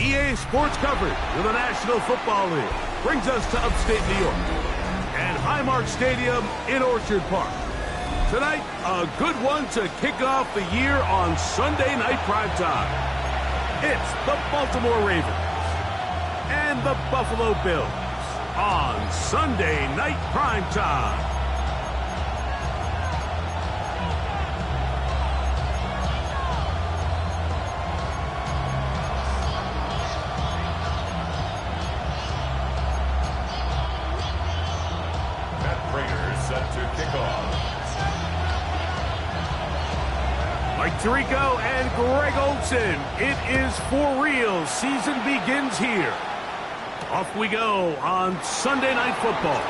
EA Sports coverage of the National Football League brings us to upstate New York and Highmark Stadium in Orchard Park. Tonight, a good one to kick off the year on Sunday night primetime. It's the Baltimore Ravens and the Buffalo Bills on Sunday night primetime. Set to kick off. Mike Tirico and Greg Olsen. It is for real. Season begins here. Off we go on Sunday Night Football.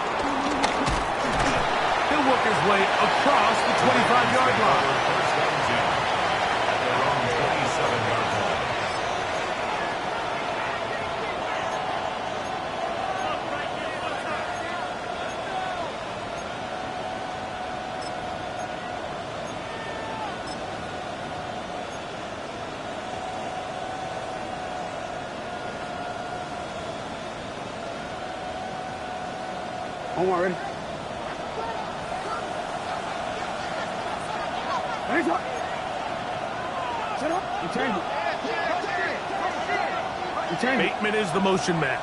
He'll work his way across the 25-yard line. First down 10 at their own 27-yard line. Omar, ready? Ready, up. Set up. Return. Return. Bateman is the motion man.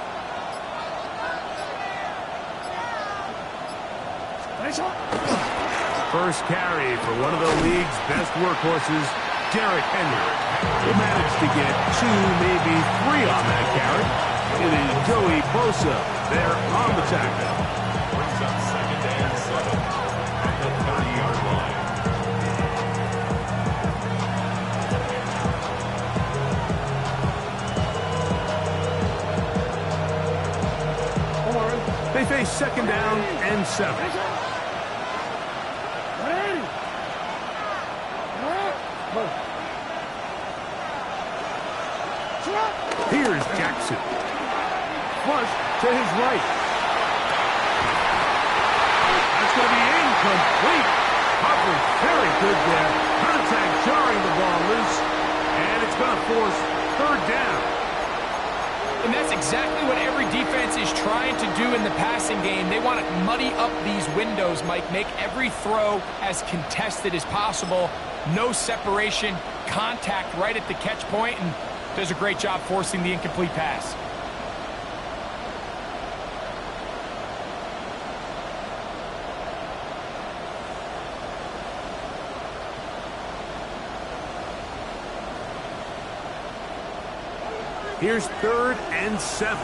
Ready, up. First carry for one of the league's best workhorses, Derrick Henry. He managed to get 2, maybe 3 on that carry. It is Joey Bosa there on the tackle. Brings up 2nd and 7 at the 30-yard line. They face 2nd down and 7. Here's Jackson. Flush to his right. That's going to be incomplete. Coverage very good there. Contact jarring the ball loose. And it's going to force 3rd down. And that's exactly what every defense is trying to do in the passing game. They want to muddy up these windows, Mike. Make every throw as contested as possible. No separation, contact right at the catch point, and does a great job forcing the incomplete pass. Here's 3rd and 7.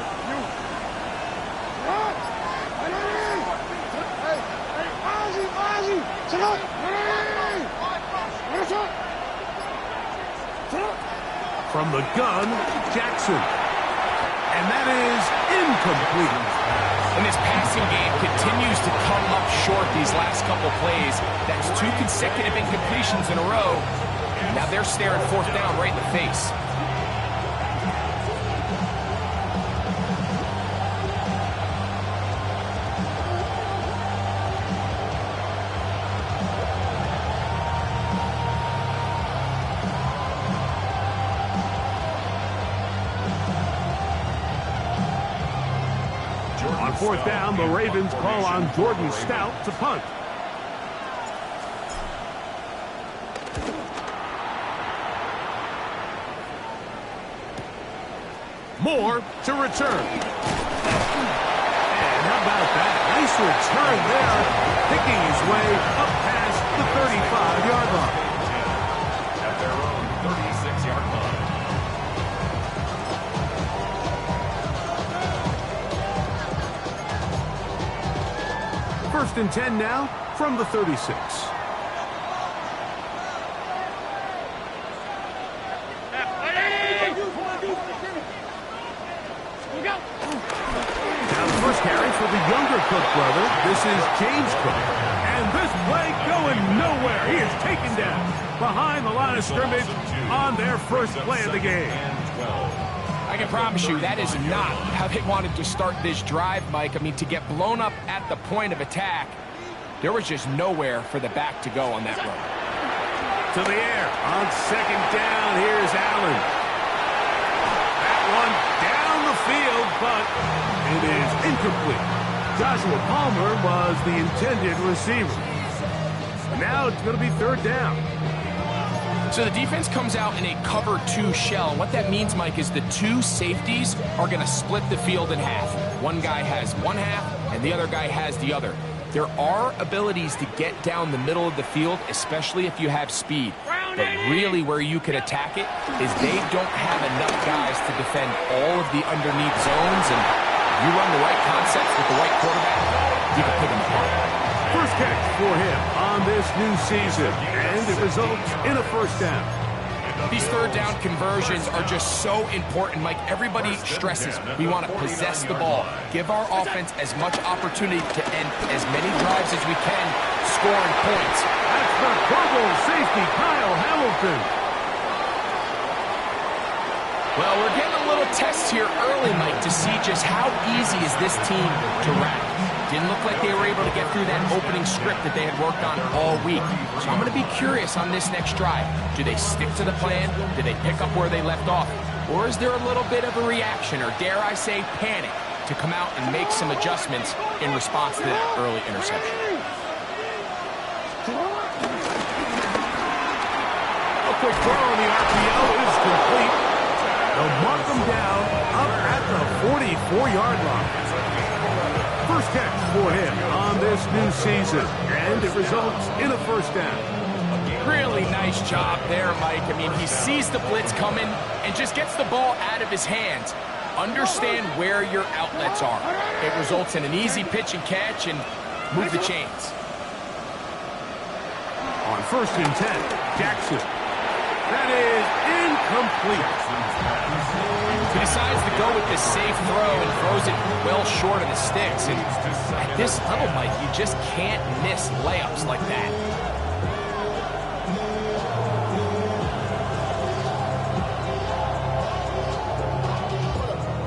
From the gun, Jackson. And that is incomplete. And this passing game continues to come up short these last couple plays. That's 2 consecutive incompletions in a row. Now they're staring 4th down right in the face. On 4th down, the Ravens call on Jordan Stout to punt. Moore to return. And how about that? Nice return there, picking his way up past the 35-yard line. At their own 36-yard line. 1st and 10 now from the 36. Now the first carry for the younger Cook brother. This is James Cook. And this play going nowhere. He is taken down behind the line of scrimmage on their first play of the game. I can promise you that is not how they wanted to start this drive, Mike. I mean, to get blown up at the point of attack, there was just nowhere for the back to go on that run. To the air on 2nd down. Here's Allen. That one Joshua Palmer was the intended receiver. Now it's going to be third down. So the defense comes out in a cover 2 shell. What that means, Mike, is the 2 safeties are going to split the field in half. One guy has one half, and the other guy has the other. There are abilities to get down the middle of the field, especially if you have speed. But really where you can attack it is they don't have enough guys to defend all of the underneath zones, and you run the right concepts with the right quarterback, you can pick them apart. First catch for him on this new season, and it results in a first down. These third down conversions are just so important, Mike. Everybody stresses we want to possess the ball, give our offense as much opportunity to end as many drives as we can, scoring points. That's the Pro Bowl safety, Kyle Hamilton. Well, we're getting a little test here early, Mike, to see just how easy is this team to wrap. Didn't look like they were able to get through that opening script that they had worked on all week. So I'm going to be curious on this next drive. Do they stick to the plan? Do they pick up where they left off? Or is there a little bit of a reaction, or dare I say panic, to come out and make some adjustments in response to that early interception? A quick throw on the RPO is complete. They'll mark them down up at the 44-yard line. First catch for him on this new season, and it results in a first down. Really nice job there, Mike. I mean, he sees the blitz coming and just gets the ball out of his hands. Understand where your outlets are. It results in an easy pitch and catch and move the chains. On first and 10, Jackson. That is incomplete. He decides to go with the safe throw and throws it well short of the sticks. And at this level, Mike, you just can't miss layups like that.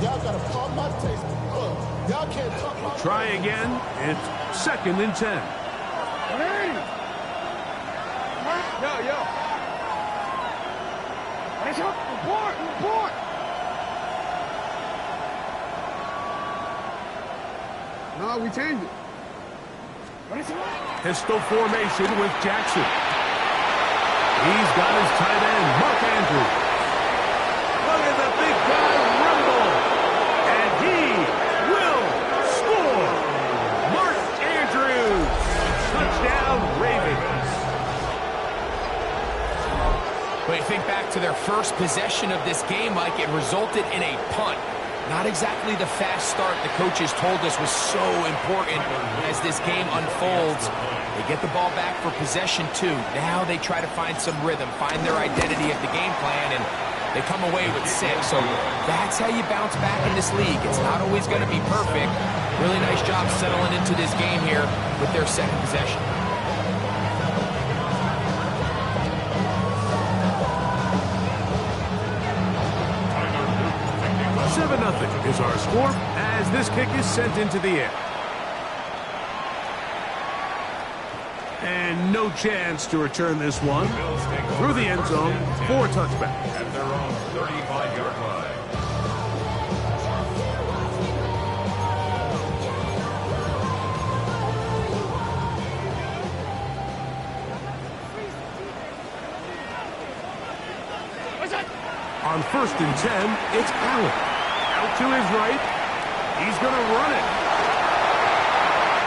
Y'all gotta pump my taste. Y'all can't talk about. Try again. It's second and 10. Yo. Let's up. Report. No, we changed it. Pistol formation with Jackson. He's got his tight end, Mark Andrews. Look at the big guy rumble. And he will score. Mark Andrews. Touchdown, Ravens. But you think back to their first possession of this game, Mike, it resulted in a punt. Not exactly the fast start the coaches told us was so important as this game unfolds. They get the ball back for possession 2. Now they try to find some rhythm, find their identity of the game plan, and they come away with 6. So that's how you bounce back in this league. It's not always going to be perfect. Really nice job settling into this game here with their second possession. 7-0 is our score as this kick is sent into the air. And no chance to return this one through the end zone for a touchback. At their own 35-yard line. On first and 10, it's Allen. Out to his right. He's going to run it.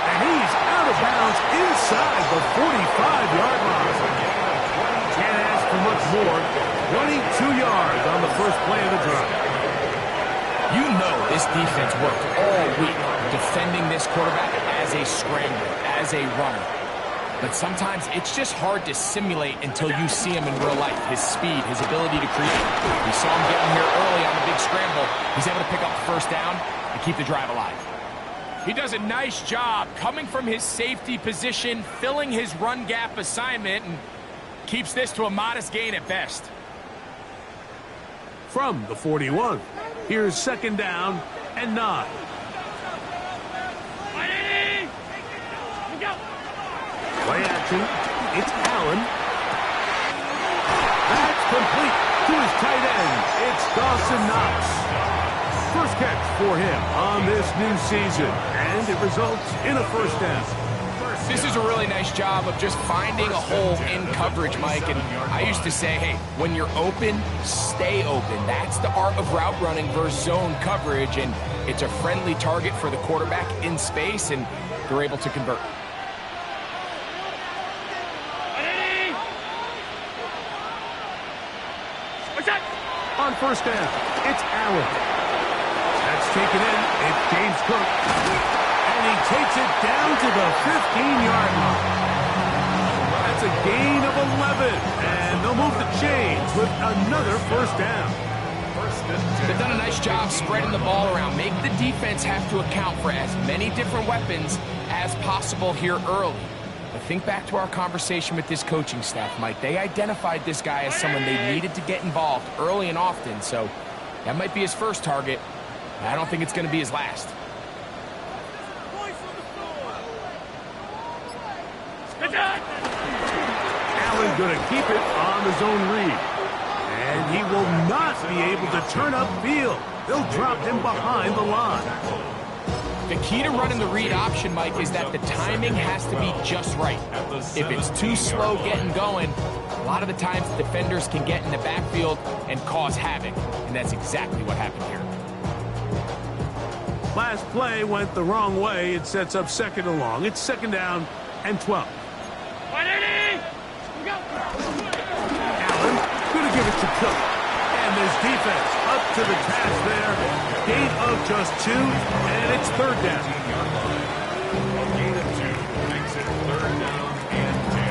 And he's out of bounds inside the 45-yard line. Can't ask for much more. 22 yards on the first play of the drive. You know this defense worked all week defending this quarterback as a scrambler, as a runner. But sometimes it's just hard to simulate until you see him in real life. His speed, his ability to create. We saw him getting here early on the big scramble. He's able to pick up the first down and keep the drive alive. He does a nice job coming from his safety position, filling his run gap assignment, and keeps this to a modest gain at best. From the 41, here's second down and 9. Play action. It's Allen. That's complete to his tight end. It's Dawson Knox. First catch for him on this new season, and it results in a first down. This is a really nice job of just finding a hole in coverage, Mike. And I used to say, hey, when you're open, stay open. That's the art of route running versus zone coverage. And it's a friendly target for the quarterback in space, and they're able to convert. On first down, it's Allen. That's taken in. It's James Cook. And he takes it down to the 15-yard line. That's a gain of 11. And they'll move the chains with another first down. They've done a nice job spreading the ball around. Make the defense have to account for as many different weapons as possible here early. But think back to our conversation with this coaching staff, Mike. They identified this guy as someone they needed to get involved early and often. So that might be his first target. I don't think it's going to be his last. Allen going to keep it on the zone read. And he will not be able to turn upfield. They'll drop him behind the line. The key to running the read option, Mike, is that the timing has to be just right. If it's too slow getting going, a lot of the times defenders can get in the backfield and cause havoc. And that's exactly what happened here. Last play went the wrong way. It sets up second and long. It's second down and 12. Allen going to give it to Cook. And this defense up to the task there. Gain of just 2, and it's third down. A gain of 2 makes it third down and 10.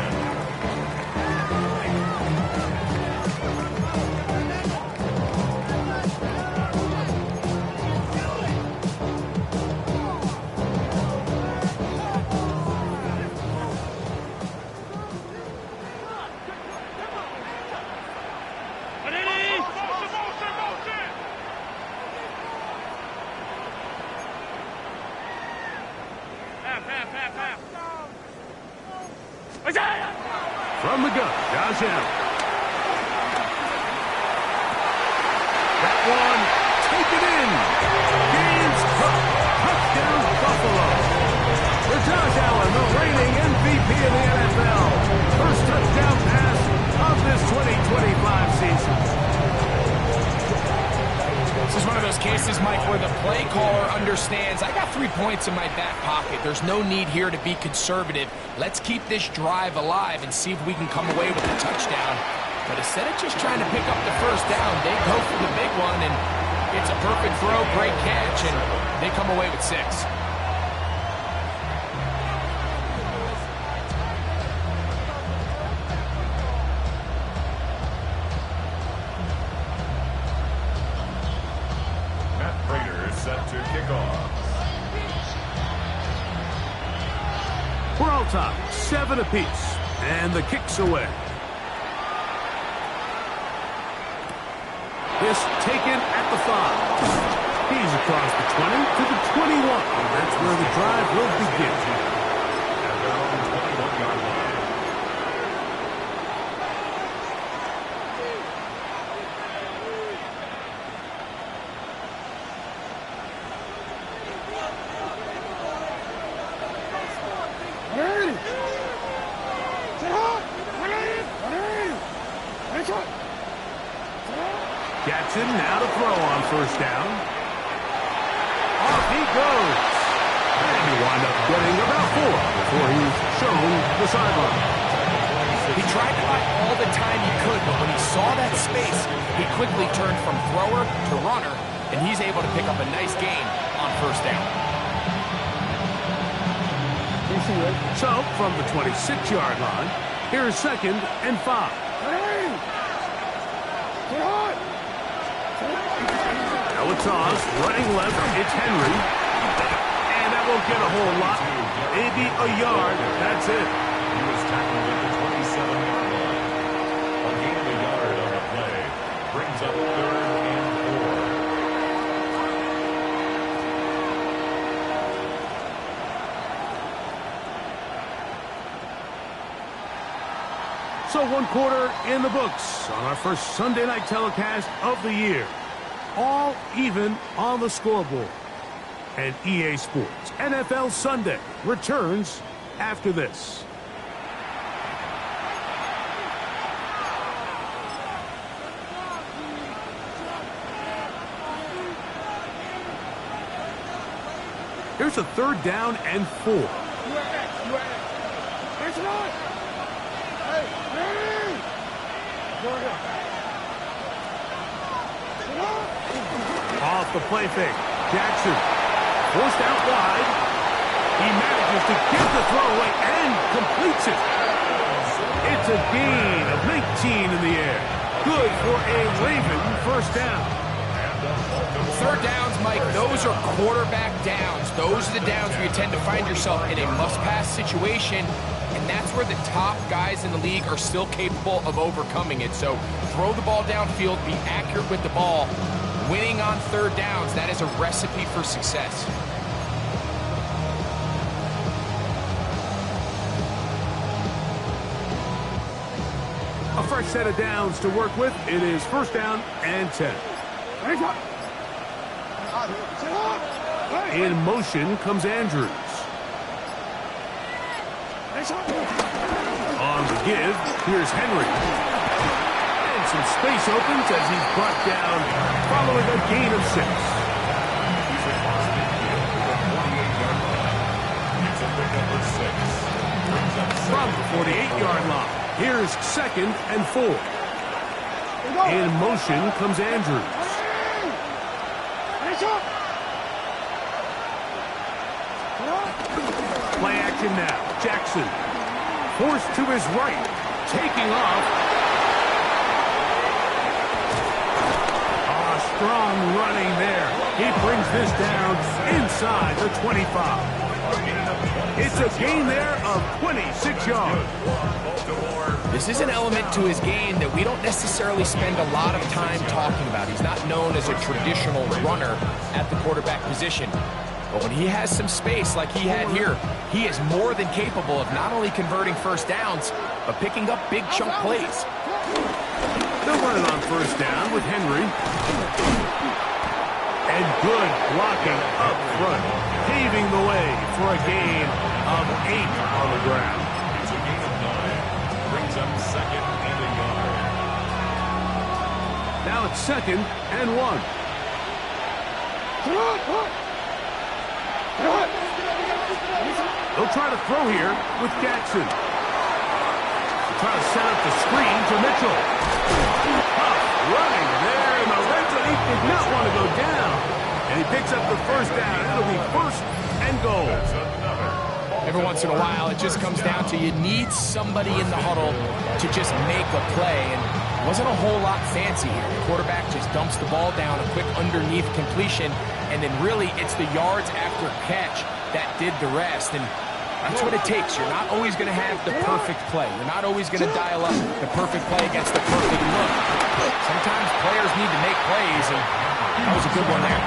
From the gun, Josh Allen. That one, take it in. James Cook, touchdown Buffalo. For Josh Allen, the reigning MVP of the NFL. First touchdown pass of this 2025 season. This is one of those cases, Mike, where the play caller understands, I got 3 points in my back pocket. There's no need here to be conservative. Let's keep this drive alive and see if we can come away with a touchdown. But instead of just trying to pick up the first down, they go for the big one, and it's a perfect throw, great catch, and they come away with 6. Set to kick off. We're all tied, 7 apiece, and the kick's away. This taken at the 5. He's across the 20 to the 21. And that's where the drive will begin. At their own 21-yard line. Jackson now to throw on first down. Off he goes. And he wound up getting about 4 before he's shown the sideline. He tried to buy all the time he could, but when he saw that space, he quickly turned from thrower to runner, and he's able to pick up a nice gain on first down. So, from the 26-yard line, here's second and 5. Now a toss, running left, it's Henry. And that won't get a whole lot. Maybe a yard, that's it. He was tackled at the 27-yard line. A gain of a yard on the play brings up third and 4. So 1 quarter in the books on our first Sunday night telecast of the year. all even on the scoreboard. And EA Sports NFL Sunday returns after this. Here's a 3rd down and 4. Off the play fake. Jackson forced out wide. He manages to get the throw away and completes it. It's a gain of 19 in the air. Good for a Raven 1st down. 3rd downs, Mike, those are quarterback downs. Those are the downs where you tend to find yourself in a must-pass situation, and that's where the top guys in the league are still capable of overcoming it. So throw the ball downfield, be accurate with the ball. Winning on 3rd downs, that is a recipe for success. A fresh set of downs to work with. It is 1st down and 10. In motion comes Andrews. On the give, here's Henry. And some space opens as he's brought down following a gain of 6. He's across midfield to the 48-yard line. It's a pickup of 6. Brings up From the 48-yard line, here's 2nd and 4. In motion comes Andrews. Play action now. Jackson forced to his right, taking off. Strong running there. He brings this down inside the 25. It's a gain there of 26 yards. This is an element to his game that we don't necessarily spend a lot of time talking about. He's not known as a traditional runner at the quarterback position. But when he has some space like he had here, he is more than capable of not only converting 1st downs, but picking up big chunk plays. They'll run it on 1st down with Henry. And good blocking up front, paving the way for a gain of 8 on the ground. It's a gain of 9. Brings up 2nd and a yard. Now it's 2nd and 1. They'll try to throw here with Jackson. They'll try to set up the screen to Mitchell. Tough running there in the red zone. He did not want to go down. And he picks up the 1st down. It'll be 1st and goal. Every once in a while, it just comes down to you need somebody in the huddle to just make a play. And it wasn't a whole lot fancy here. The quarterback just dumps the ball down, a quick underneath completion, and then really it's the yards after catch that did the rest. And that's what it takes. You're not always going to have the perfect play. You're not always going to dial up the perfect play against the perfect look. Sometimes players need to make plays, and that was a good one there.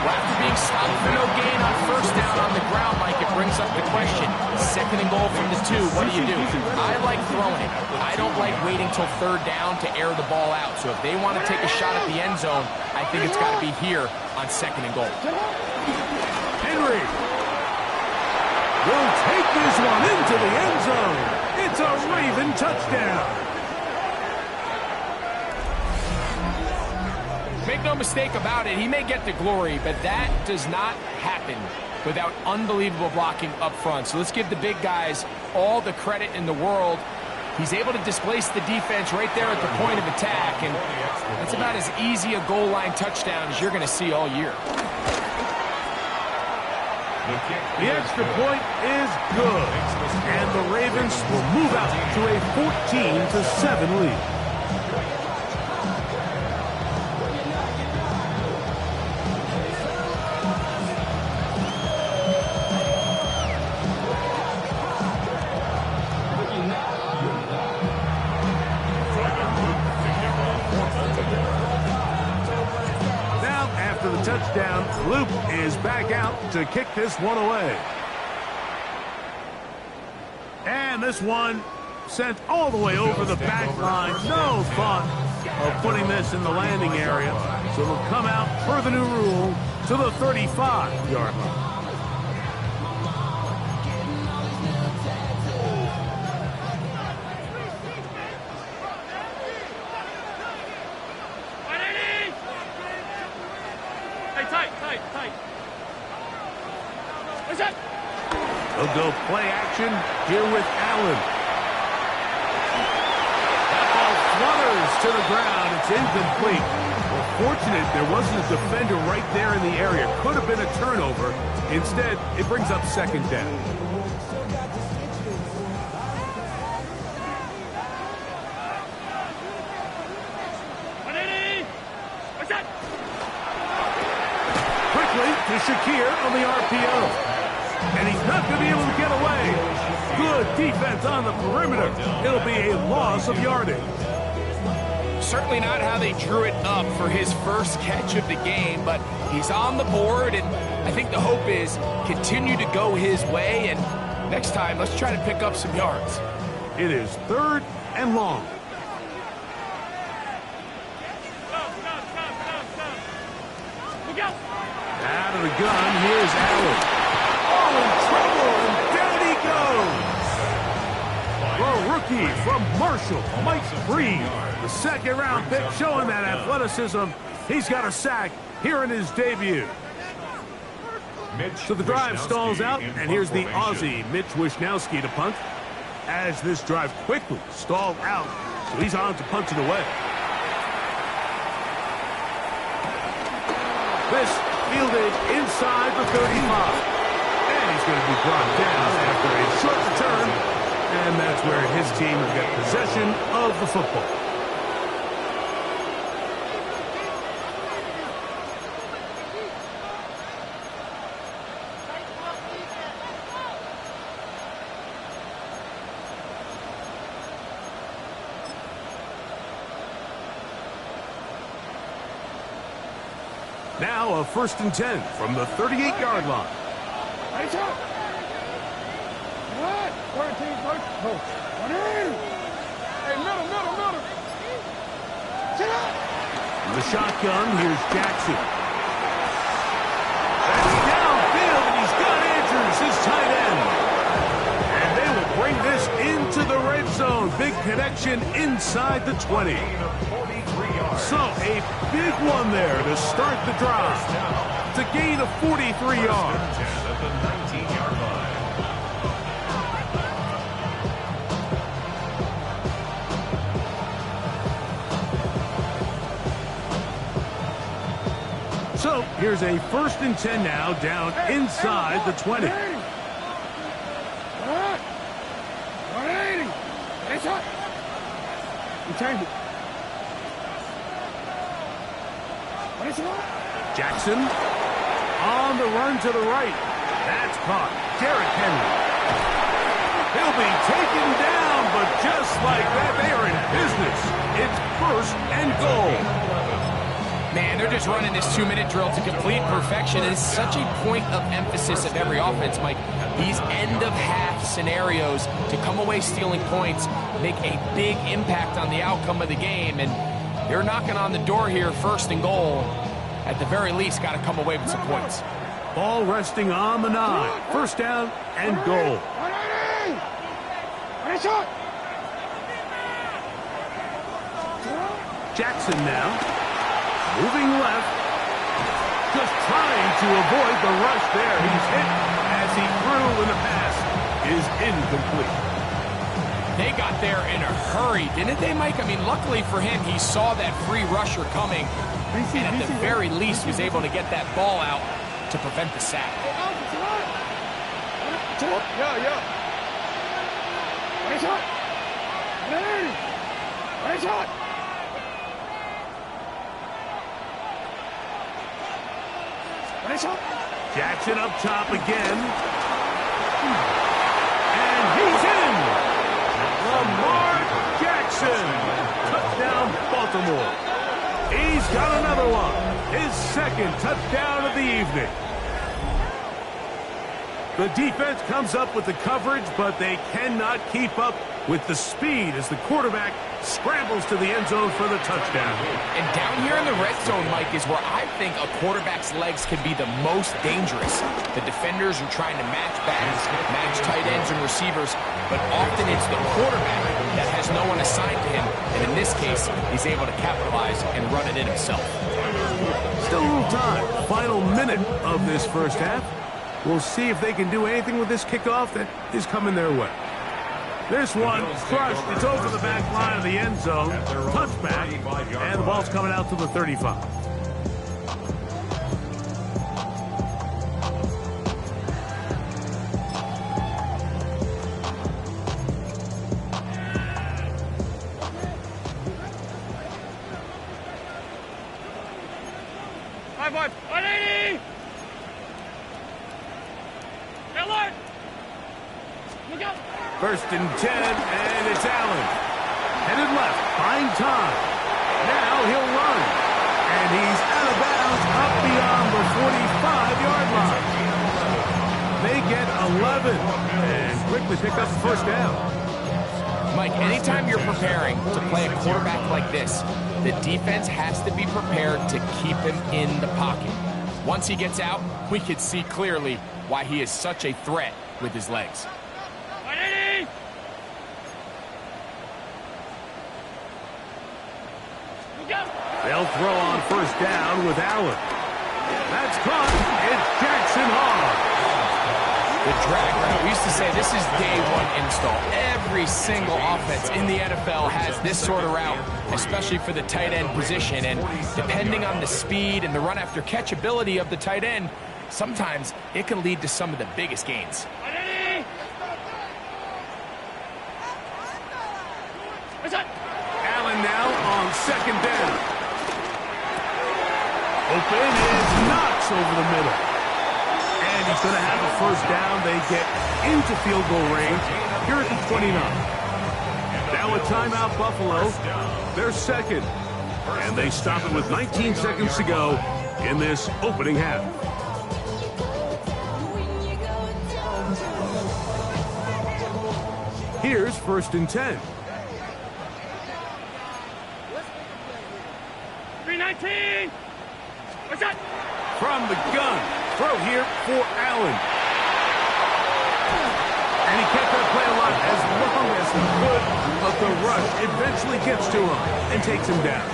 Well, after being stopped for no gain on 1st down on the ground, Mike, it brings up the question. 2nd and goal from the 2, what do you do? I like throwing it. I don't like waiting till 3rd down to air the ball out. So if they want to take a shot at the end zone, I think it's got to be here on 2nd and goal. Henry will take this one into the end zone. It's a Raven touchdown. Make no mistake about it, he may get the glory, but that does not happen without unbelievable blocking up front. So let's give the big guys all the credit in the world. He's able to displace the defense right there at the point of attack, and that's about as easy a goal line touchdown as you're going to see all year. The extra point is good, and the Ravens will move out to a 14-7 lead. Now, after the touchdown, Luke is back out to kick this one away. And this one sent all the way over the back line. No thought of putting this in the landing area. So it'll come out per the new rule to the 35-yard line. Tight. What's that? They'll go play action here with Allen. That ball flutters to the ground. It's incomplete. Well, fortunate there wasn't a defender right there in the area. Could have been a turnover. Instead, it brings up second down. To Shakir on the RPO. And he's not going to be able to get away. Good defense on the perimeter. It'll be a loss of yardage. Certainly not how they drew it up for his first catch of the game, but he's on the board, and I think the hope is continue to go his way, and next time, let's try to pick up some yards. It is 3rd and long. Out of the gun, here's Allen. Oh, in trouble, and down he goes. The rookie from Marshall, Mike Breed, the second-round pick, showing that athleticism. He's got a sack here in his debut. So the drive stalls out, and here's the Aussie, Mitch Wishnowsky, to punt. As this drive quickly stalled out, so he's on to punt it away. This fielded inside the 35. And he's going to be brought down after a short return. And that's where his team will get possession of the football. Now a 1st and 10 from the 38-yard line. Nice up. What? 14, coach. Hey, middle. Sit up. The shotgun, here's Jackson. That's downfield, and he's got Andrews, his tight end. And they will bring this into the red zone. Big connection inside the 20. So a big one there to start the drive. To gain of 43 yards. At the 19-yard line. So here's a 1st and 10 now, down inside the 20. 180. It's up. You change it. Jackson on the run to the right. That's caught. Derrick Henry. He'll be taken down, but just like that, they are in business. It's 1st and goal. Man, they're just running this 2-minute drill to complete perfection. It's such a point of emphasis of every offense, Mike. These end-of-half scenarios to come away stealing points make a big impact on the outcome of the game, and they're knocking on the door here, 1st and goal. At the very least, got to come away with some points. Ball resting on the 9. 1st down and goal. Jackson now. Moving left. Just trying to avoid the rush there. He's hit as he threw, and the pass is incomplete. They got there in a hurry, didn't they, Mike? I mean, luckily for him, he saw that free rusher coming, and at the very least was able to get that ball out to prevent the sack. Jackson up top again. And he's in! Lamar Jackson! Touchdown, Baltimore. He's got another one. His 2nd touchdown of the evening. The defense comes up with the coverage, but they cannot keep up with the speed as the quarterback scrambles to the end zone for the touchdown. And down here in the red zone, Mike, is where I think a quarterback's legs can be the most dangerous. The defenders are trying to match backs, match tight ends and receivers, but often it's the quarterback that has no one assigned to him, and in this case, he's able to capitalize and run it in himself. Still a little time. Final minute of this first half. We'll see if they can do anything with this kickoff that is coming their way. This one crushed. It's over the back line of the end zone. Touchback. And the ball's coming out to the 35. First and 10, and it's Allen. Headed left, buying time. Now he'll run. And he's out of bounds up beyond the 45-yard line. They get 11 and quickly pick up the first down. Mike, anytime you're preparing to play a quarterback like this, the defense has to be prepared to keep him in the pocket. Once he gets out, we can see clearly why he is such a threat with his legs. They'll throw on first down with Allen. That's caught. It's Jackson Hall. The drag route. We used to say this is day one install. Every single offense in the NFL has this sort of route, especially for the tight end position. And depending on the speed and the run after catch ability of the tight end, sometimes it can lead to some of the biggest gains. Allen now on second down. Open is Knox over the middle. And he's going to have a first down. They get into field goal range here at the 29. Now a timeout, Buffalo. They're second. And they stop it with 19 seconds to go in this opening half. Here's first and 10. 319. What's that? From the gun. Throw here for Allen. And he kept that play alive as long as he could, but the rush eventually gets to him and takes him down.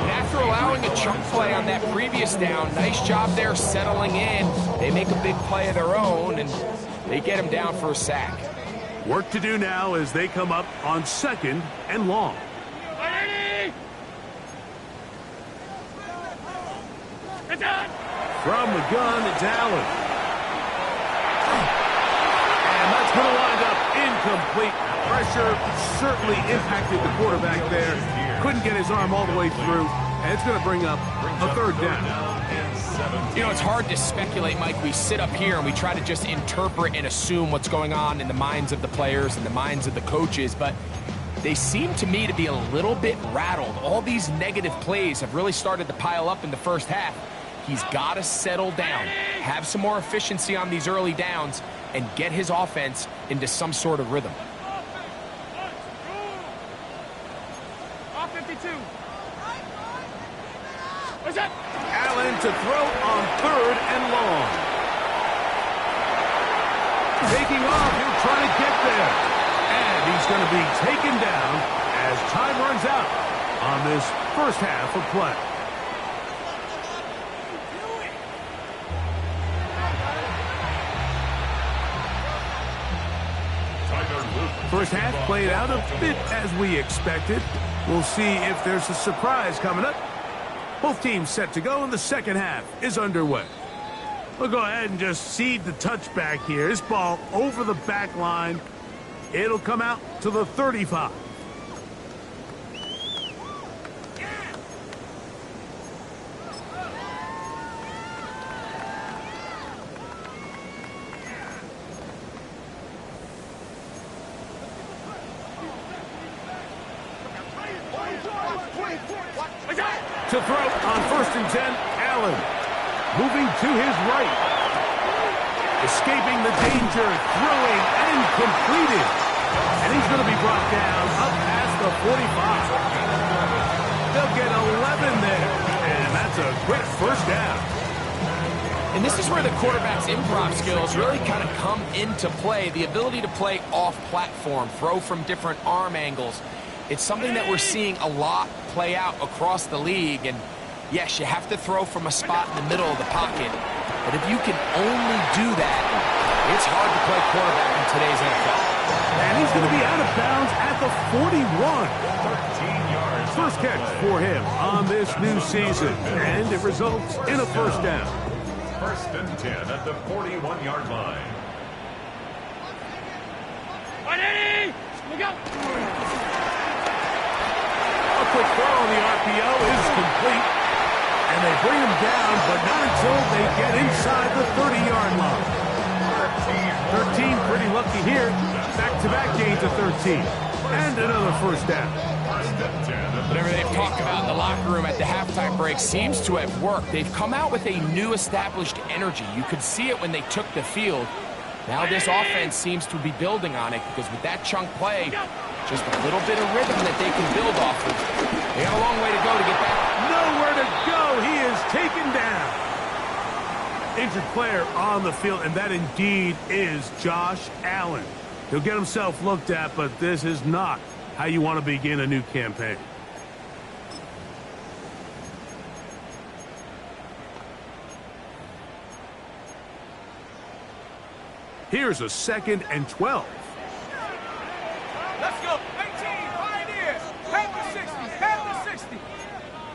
And after allowing a chunk play on that previous down, nice job there settling in. They make a big play of their own, and they get him down for a sack. Work to do now as they come up on second and long. From the gun, it's Allen. And that's going to wind up incomplete. Pressure certainly impacted the quarterback there. Couldn't get his arm all the way through. And it's going to bring up a third down. You know, it's hard to speculate, Mike. We sit up here and we try to just interpret and assume what's going on in the minds of the players and the minds of the coaches, but they seem to me to be a little bit rattled. All these negative plays have really started to pile up in the first half. He's got to settle down, have some more efficiency on these early downs, and get his offense into some sort of rhythm. All 52. What's that? Allen to throw on third and long. Taking off, he'll try to get there. And he's going to be taken down as time runs out on this first half of play. First half played out a bit as we expected. We'll see if there's a surprise coming up. Both teams set to go, and the second half is underway. We'll go ahead and just seed the touchback here. This ball over the back line. It'll come out to the 35. To throw on first and 10, Allen. Moving to his right. Escaping the danger, throwing, and completed. And he's going to be brought down up past the 45. They'll get 11 there. And that's a quick first down. And this is where the quarterback's improv skills really kind of come into play. The ability to play off-platform, throw from different arm angles. It's something that we're seeing a lot play out across the league. And yes, you have to throw from a spot in the middle of the pocket. But if you can only do that, it's hard to play quarterback in today's NFL. And he's going to be out of bounds at the 41. 13 yards. First catch for him on this new season. And it results in a first down. First and 10 at the 41-yard line. A quick throw on the RPO is complete. And they bring him down, but not until they get inside the 30-yard line. 13, pretty lucky here. Back-to-back gains of 13. And another first down. Whatever they've talked about in the locker room at the halftime break seems to have worked. They've come out with a new established energy. You could see it when they took the field. Now this offense seems to be building on it because with that chunk play, just a little bit of rhythm that they can build off of. They got a long way to go to get back. Nowhere to go. He is taken down. Injured player on the field, and that indeed is Josh Allen. He'll get himself looked at, but this is not how you want to begin a new campaign. Here's a 2nd and 12. Let's go. 18 Pioneers. Head to 60. Head to 60.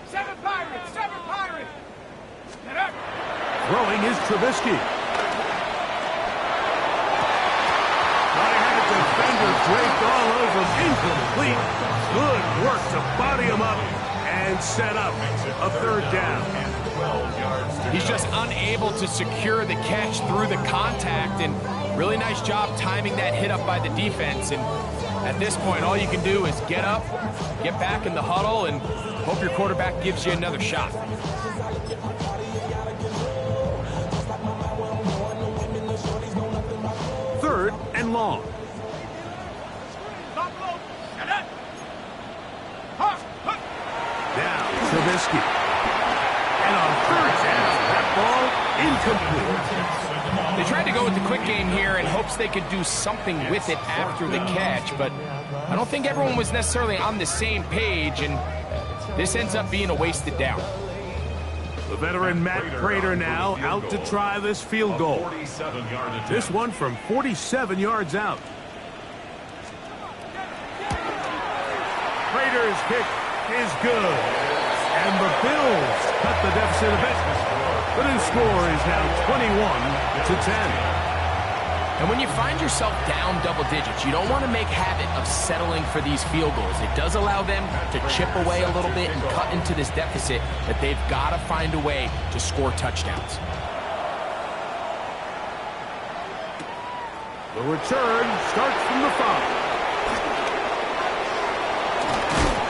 7 Pirates. 7 Pirates. Get up. Throwing is Trubisky. I had a defender draped all over him. Incomplete. Good work to body him up and set up a third down. He's just unable to secure the catch through the contact, and really nice job timing that hit up by the defense. And at this point, all you can do is get up, get back in the huddle, and hope your quarterback gives you another shot. Third and long. Now, Trubisky. And on third down, that ball incomplete. They tried to go with the quick game here in hopes they could do something with it after the catch, but I don't think everyone was necessarily on the same page, and this ends up being a wasted down. The veteran Matt Prater now out to try this field goal. This one from 47 yards out. Prater's kick is good. And the Bills cut the deficit a bit. The new score is now 21-10. And when you find yourself down double digits, you don't want to make habit of settling for these field goals. It does allow them to chip away a little bit and cut into this deficit, but they've got to find a way to score touchdowns. The return starts from the 5.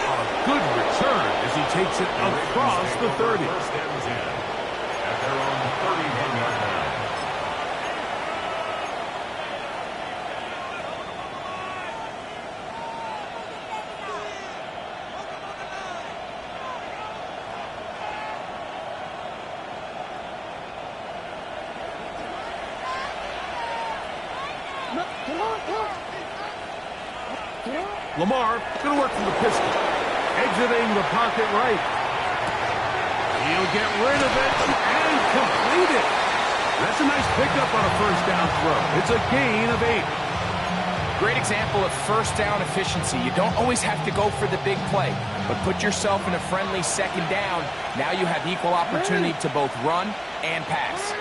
A good return as he takes it across the 30. First and 10 at their own 31-yard line. Lamar going to work from the pistol. Exiting the pocket right. He'll get rid of it and complete it. That's a nice pickup on a first down throw. It's a gain of 8. Great example of first down efficiency. You don't always have to go for the big play, but put yourself in a friendly second down. Now you have equal opportunity to both run and pass.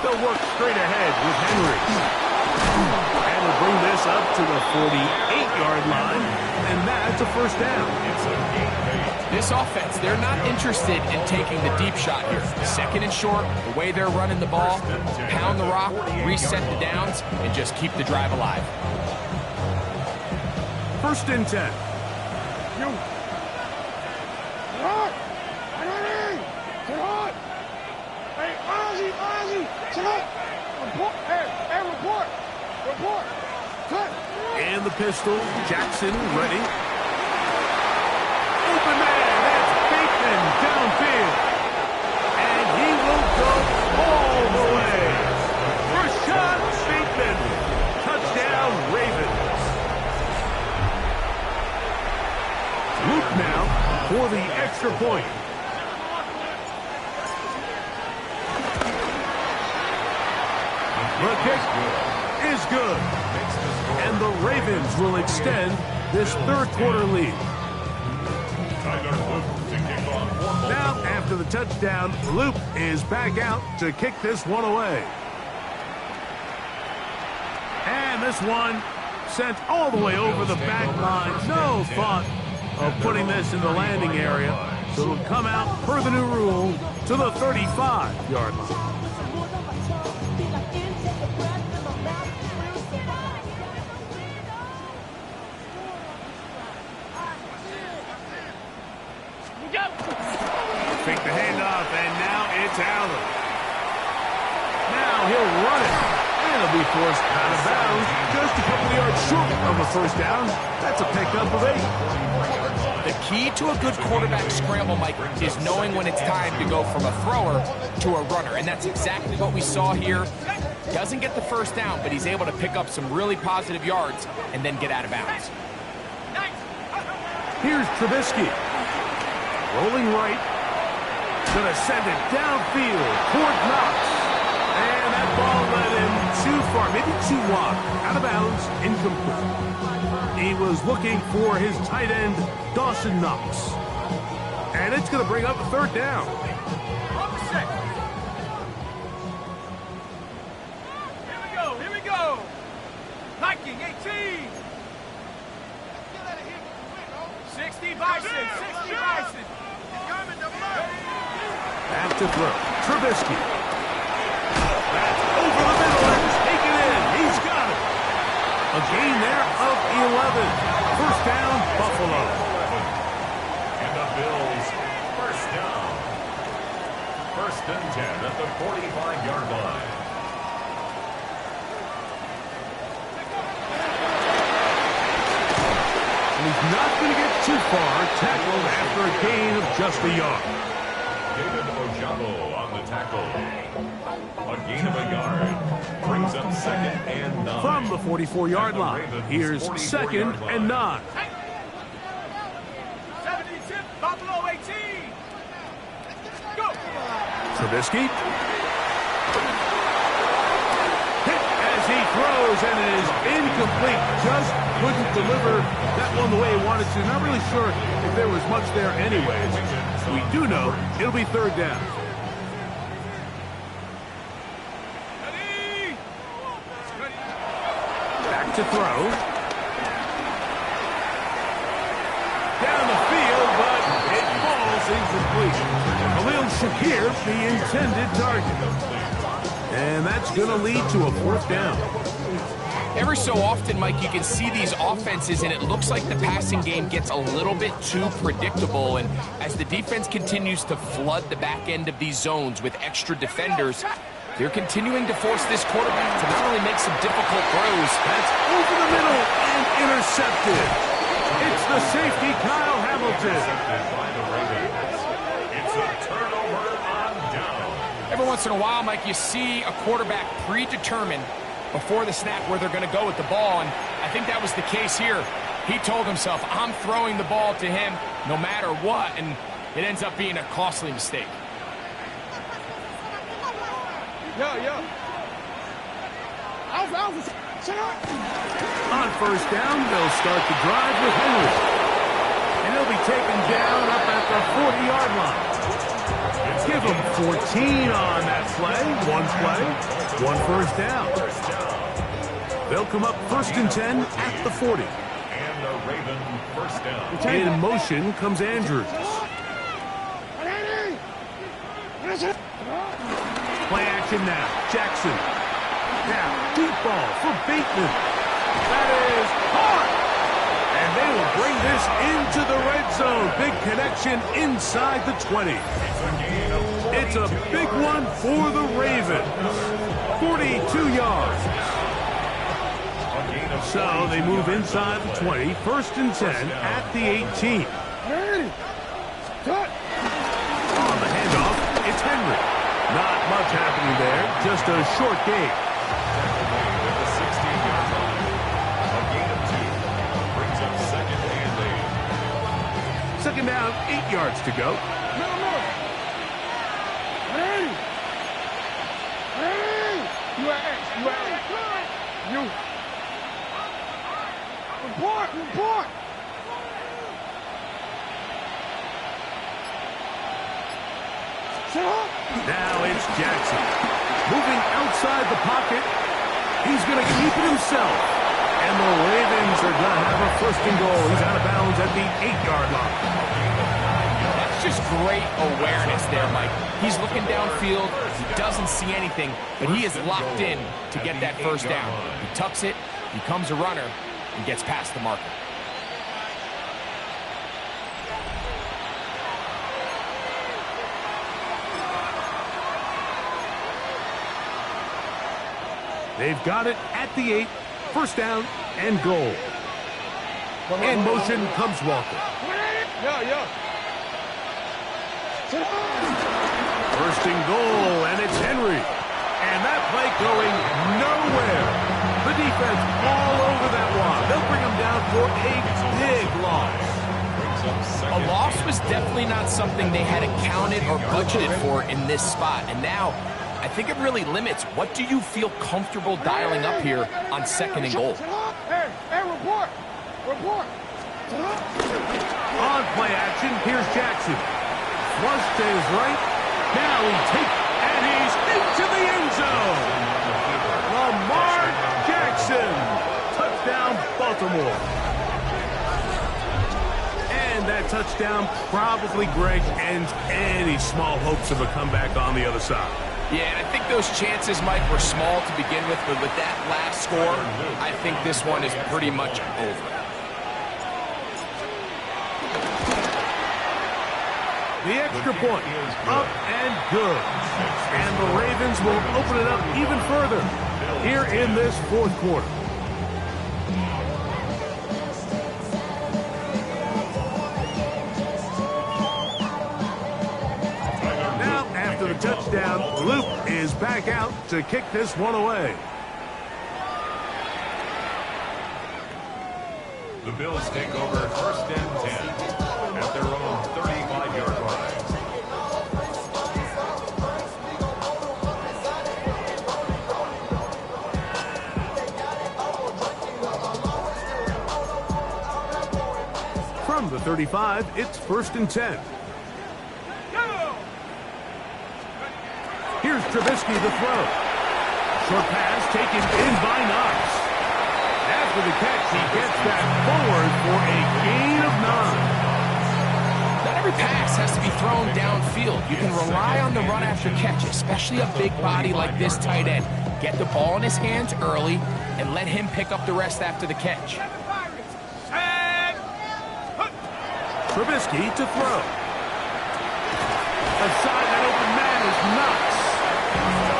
They'll work straight ahead with Henry. And will bring this up to the 48-yard line, and that's a first down. This offense, they're not interested in taking the deep shot here. Second and short, the way they're running the ball, pound the rock, reset the downs, and just keep the drive alive. First and 10. And the pistol, Jackson ready. Open man, that's Bateman downfield. And he will go all the way. Rashad Bateman, touchdown Ravens. Luke now for the extra point. The kick is good. And the Ravens will extend this third quarter lead. Now, after the touchdown, Luke is back out to kick this one away. And this one sent all the way over the back line. No thought of putting this in the landing area. So it'll come out per the new rule to the 35-yard line. Take the handoff, and now it's Allen. Now he'll run it, and it'll be forced out of bounds, just a couple of yards short of a first down. That's a pickup of 8. The key to a good quarterback scramble, Mike, is knowing when it's time to go from a thrower to a runner, and that's exactly what we saw here. Doesn't get the first down, but he's able to pick up some really positive yards and then get out of bounds. Here's Trubisky. Rolling right. Gonna send it downfield toward Knox. And that ball led him too far, maybe too wide. Out of bounds, incomplete. He was looking for his tight end, Dawson Knox. And it's gonna bring up a third down. Here we go. Viking 18. 60 Bison, 60 Bison. Back to throw. Trubisky. That's over the middle and taken in. He's got it. A gain there of 11. First down, Buffalo. And the Bills, first down. First and 10 at the 45-yard line. He's not going to get too far, tackled after a gain of just a yard. David Ojabo on the tackle. A gain of a yard. Brings up second and 9. From the 44-yard line, here's second and 9. 72, Buffalo 18. Go. Trubisky. Hit as he throws, and it is incomplete. Just couldn't deliver that one the way he wanted to. Not really sure if there was much there anyways. We do know it'll be third down. Back to throw. Down the field, but it falls incomplete. Khalil Shakir, the intended target. And that's going to lead to a fourth down. Every so often, Mike, you can see these offenses, and it looks like the passing game gets a little bit too predictable. And as the defense continues to flood the back end of these zones with extra defenders, they're continuing to force this quarterback to not only make some difficult throws. That's over the middle and intercepted. It's the safety, Kyle Hamilton. It's a turnover on down. Every once in a while, Mike, you see a quarterback predetermined before the snap where they're going to go with the ball, and I think that was the case here. He told himself, I'm throwing the ball to him no matter what, and it ends up being a costly mistake. On first down, they'll start the drive with Henry. And he'll be taken down up at the 40-yard line. Give him 14 on that play. One first down. They'll come up first and 10 at the 40. And a Raven first down. In motion comes Andrews. Play action now. Jackson. Now, deep ball for Bateman. That is caught. And they will bring this into the red zone. Big connection inside the 20. It's a big one for the Ravens. 42 yards. So they move inside the 20, 1st and 10 at the 18. On the handoff, it's Henry. Not much happening there, just a short gain. At the 16-yard line. A gain of 2. Brings up 2nd and 8. 2nd down, 8 yards to go. Report! Now it's Jackson. Moving outside the pocket. He's going to keep it himself. And the Ravens are going to have a 1st and goal. He's out of bounds at the 8-yard line. That's just great awareness there, Mike. He's looking downfield. He doesn't see anything, but he is locked in to get that 1st down. He tucks it, becomes a runner, and gets past the marker. They've got it at the 8, 1st down and goal. In motion comes Walker. 1st and goal, and it's Henry. And that play going nowhere. The defense all over that one. They'll bring him down for a big loss. A loss was definitely not something they had accounted or budgeted for in this spot. And now, I think it really limits what do you feel comfortable dialing up here on 2nd and goal. Hey, report! On play action, here's Jackson. Flush to his right. Now he takes, and he's into the end zone. Lamar Jackson. Touchdown, Baltimore. And that touchdown probably, Greg, ends any small hopes of a comeback on the other side. Yeah, and I think those chances, Mike, were small to begin with, but with that last score, I think this one is pretty much over. The extra point, up and good. And the Ravens will open it up even further here in this 4th quarter. Now, after the touchdown, Luke is back out to kick this one away. The Bills take over 1st and 10 at their own 35-yard line. From the 35, it's 1st and 10. Here's Trubisky to throw. Short pass taken in by Knox. After the catch, he gets that forward for a gain of 9. Not every pass has to be thrown downfield. You can rely on the run after catch, especially a big body like this tight end. Get the ball in his hands early and let him pick up the rest after the catch. Trubisky to throw. Aside that open man is Knox.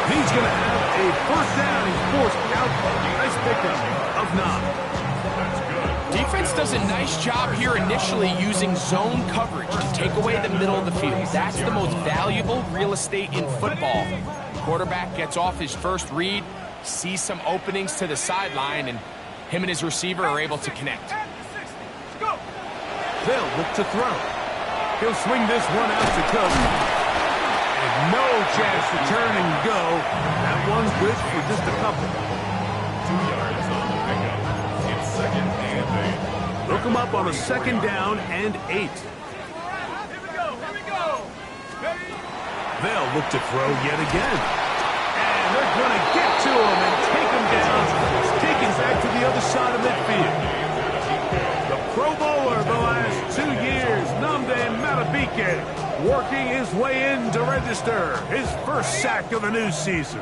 He's going to have a 1st down. He's forced out. Nice pickup of 9. Defense does a nice job here initially using zone coverage to take away the middle of the field. That's the most valuable real estate in football. Quarterback gets off his first read, sees some openings to the sideline, and him and his receiver are able to connect. They'll look to throw. He'll swing this one out to Cook. And no chance to turn and go. That one's good for just a couple. 2 yards on the pickup. It's 2nd and 8. Look him up on a 2nd down and 8. Here we go. They'll look to throw yet again. And they're going to get to him and take him down. Taken back to the other side of midfield. The Pro Bowler the last 2 years, Nnamdi Madubuike, working his way in to register his 1st sack of the new season.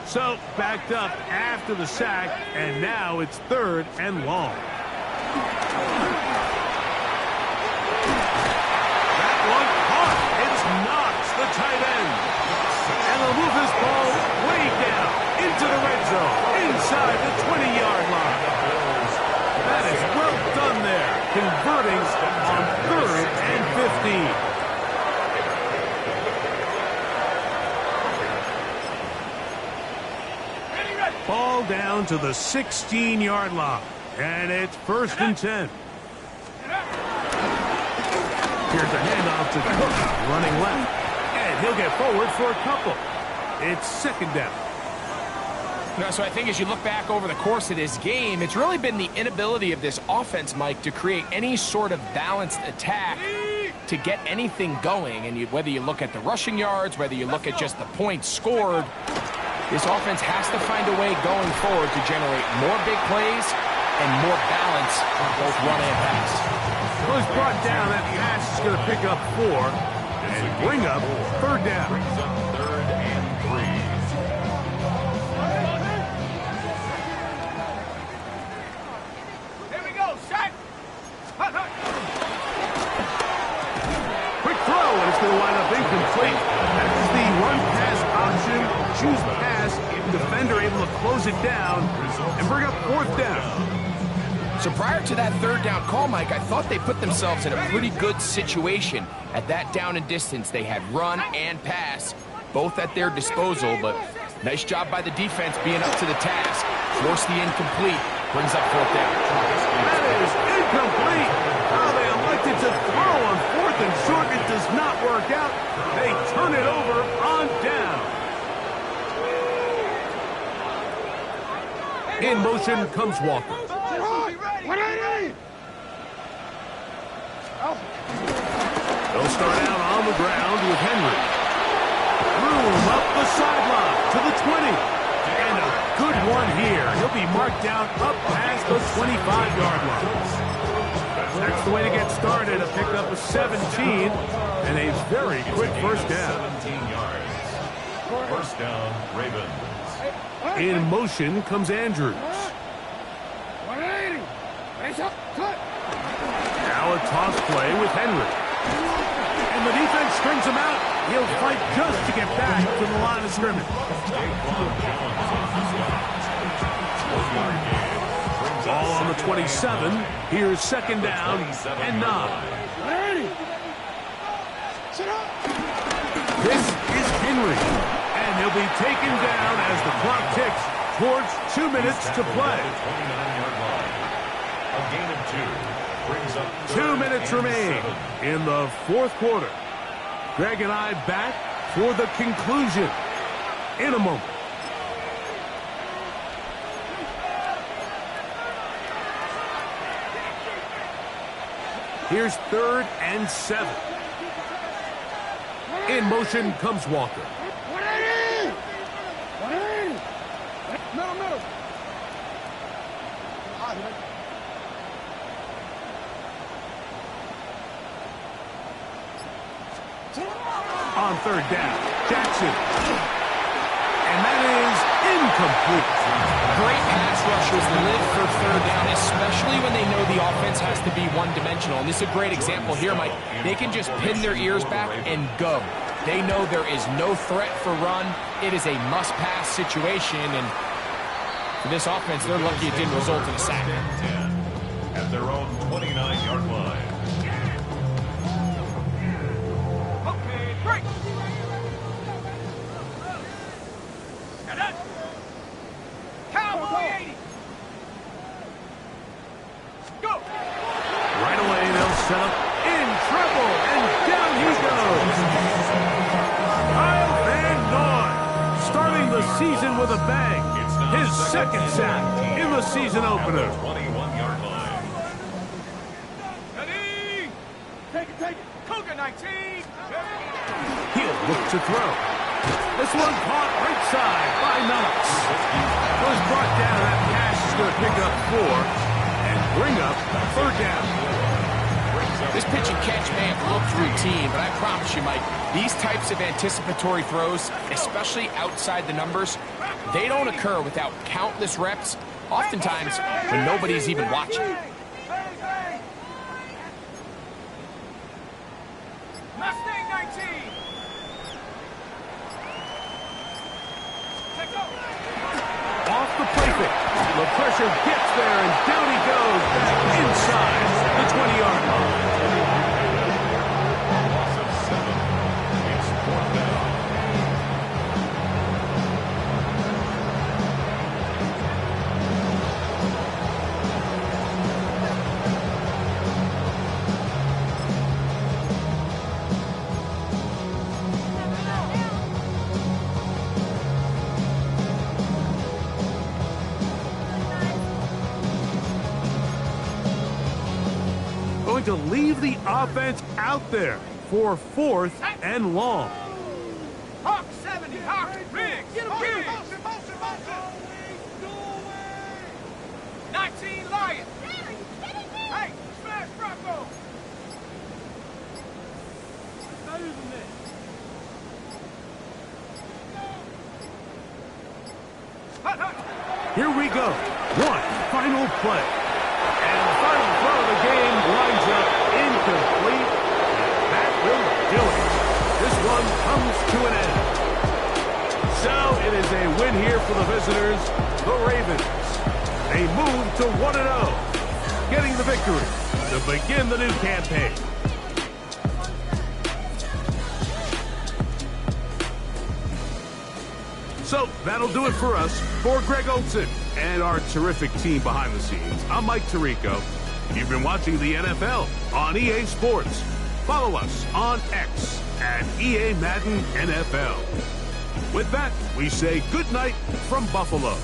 So, backed up after the sack, and now it's 3rd and long. That one caught. It's Knox, the tight end. into the red zone, inside the 20-yard line. That is well done there, converting on 3rd and 15. Ball down to the 16-yard line, and it's 1st and 10. Here's a handoff to Cook, running left, and he'll get forward for a couple. It's 2nd down. So I think as you look back over the course of this game, it's really been the inability of this offense, Mike, to create any sort of balanced attack to get anything going. And whether you look at the rushing yards, whether you look at just the points scored, this offense has to find a way going forward to generate more big plays and more balance on both run and pass. Well, he's brought down. That pass is going to pick up 4 and bring up 3rd down. Brings up 3rd and 3. Here we go, shot. Quick throw, and it's going to wind up incomplete. That's the run-pass option. Choose pass. Defender able to close it down and bring up 4th down. So prior to that 3rd down call, Mike, I thought they put themselves in a pretty good situation. At that down and distance, they had run and pass, both at their disposal, but nice job by the defense being up to the task. Force the incomplete, brings up 4th down. That is incomplete. How they elected to throw on 4th and short. It does not work out. They turn it over on down. In motion comes Walker. They'll start out on the ground with Henry. Room up the sideline to the 20. And a good one here. He'll be marked down up past the 25-yard line. That's the way to get started. A pickup of 17 and a very quick 1st down. 17 yards. 1st down, Ravens. In motion comes Andrews. 180. Face up, cut. Now a toss play with Henry. And the defense strings him out. He'll fight just to get back to the line of scrimmage. Ball on the 27. Here's 2nd down and 9. This is Henry. And he'll be taken down as the clock ticks towards 2 minutes to play. A gain of 2. Brings up 2 minutes remain in the 4th quarter. Greg and I back for the conclusion in a moment. Here's 3rd and 7. In motion comes Walker. 180. 180. Middle. On 3rd down, Jackson. And that is incomplete. Great pass rushers live for 3rd down, especially when they know the offense has to be one-dimensional. And this is a great example here, Mike. They can just pin their ears back and go. They know there is no threat for run. It is a must-pass situation. And for this offense, they're lucky it didn't result in a sack. 10 at their own 29-yard line. Break. Cowboy 80. Go. Right away, they'll set up in trouble, and down he goes. Kyle Van Noy, starting the season with a bang. His 2nd sack in the season opener. 21-yard line. Ready. Take it. Cougar 19. He'll look to throw. This one caught right side by Knox. Was brought down. That pass is going to pick up 4 and bring up 3rd down. This pitch and catch may have looked routine, but I promise you, Mike, these types of anticipatory throws, especially outside the numbers, they don't occur without countless reps, oftentimes when nobody's even watching. Mustang 19. Take go. The pressure gets there, and down he goes back inside the 20-yard line. Loss of 7. It's 4th down. Going to leave the offense out there for 4th and long. Hawk 70, Hawk, Riggs, get him, Riggs. 19, Lion. Hey, smash Bronco. Hut, hut. Here we go. One final play. And the final throw of the game lines up incomplete. That will do it. This one comes to an end. So it is a win here for the visitors, the Ravens. They move to 1-0, getting the victory to begin the new campaign. So that'll do it for us. For Greg Olson and our terrific team behind the scenes, I'm Mike Tirico. You've been watching the NFL on EA Sports. Follow us on X at EA Madden NFL. With that, we say good night from Buffalo.